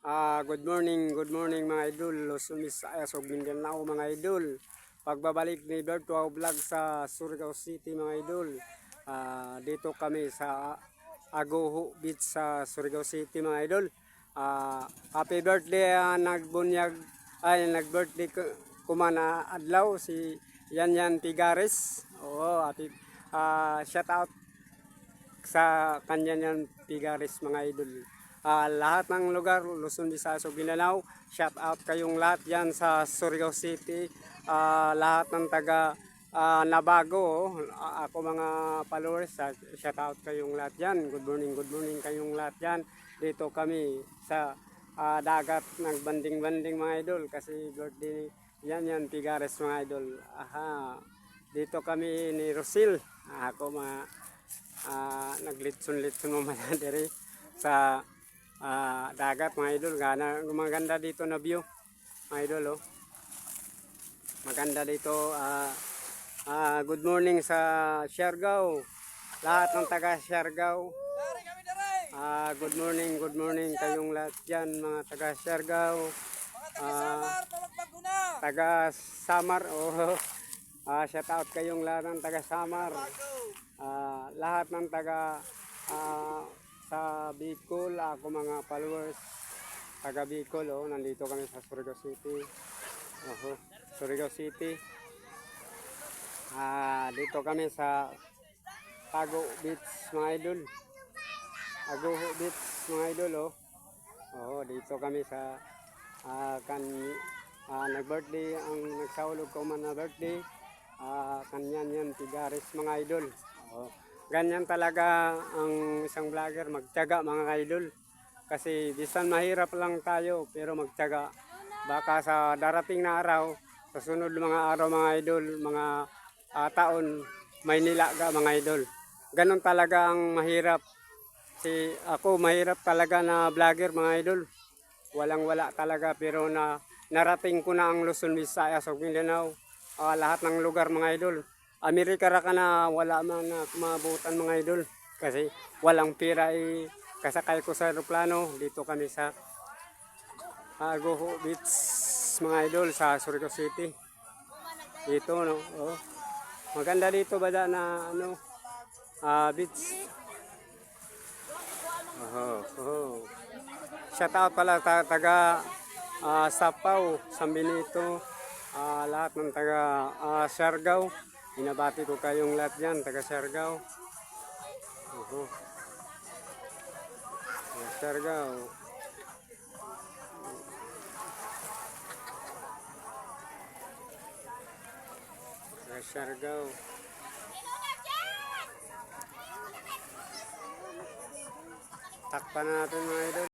Good morning mga idol. Luzon, Visayas ug Mindanao mga idol. Pagbabalik ni Berto Vlog sa Surigao City mga idol. Dito kami sa Agoho Beach sa Surigao City mga idol. Happy birthday nag-birthday kumana adlaw si Yan Tigares. Oo, shout out sa kanya yan Tigares mga idol. Lahat ng lugar, Luzon, Visayas ug Mindanao, shout out kayong lahat yan sa Surigao City. Lahat ng taga Nabago, ako mga followers, shout out kayong lahat yan. Good morning kayong lahat yan. Dito kami sa dagat, nagbanding-banding mga idol kasi birthday yan Tigares mga idol. Dito kami ni Rosil, ako mga naglitson-litson mamaya diri sa dagat mga idol. Maganda dito na view mga idol, oh. Maganda dito. Good morning sa Siargao, lahat ng taga Siargao. Good morning kayong lahat dyan mga taga Siargao, taga Samar. Shout out kayong lahat ng taga Samar. Lahat ng taga sa Bicol, ako mga followers taga Bicol, nandito kami sa Surigao City. Surigao City. Dito kami sa Ago Beach mga idol. Agoho Beach mga idol, dito kami sa nag-birthday ang nagsahulog ko man na birthday. Kanyan yan Tigares mga idol. Ganyan talaga ang isang vlogger, magtiyaga mga idol. Kasi bisan mahirap lang tayo pero magtiyaga. Baka sa darating na araw, sa sunod mga araw mga idol, mga taon, may nilaga mga idol. Ganon talaga ang mahirap. Ako mahirap talaga na vlogger mga idol. Walang-wala talaga pero narating ko na ang Luzon, Visayas ug Mindanao. Lahat ng lugar mga idol. Amerika ra ka na wala man na mabutan mga idol kasi walang pira. Kasakay ko sa aeroplano. Dito kami sa Agoho Beach mga idol sa Surigao City. Dito maganda dito bada na beach. Shout out pala taga Sapaw, San Benito, lahat ng taga Siargao. Binabati ko kayong lahat dyan, taga Siargao. Siargao. Taga Siargao. Takpan natin mga idol.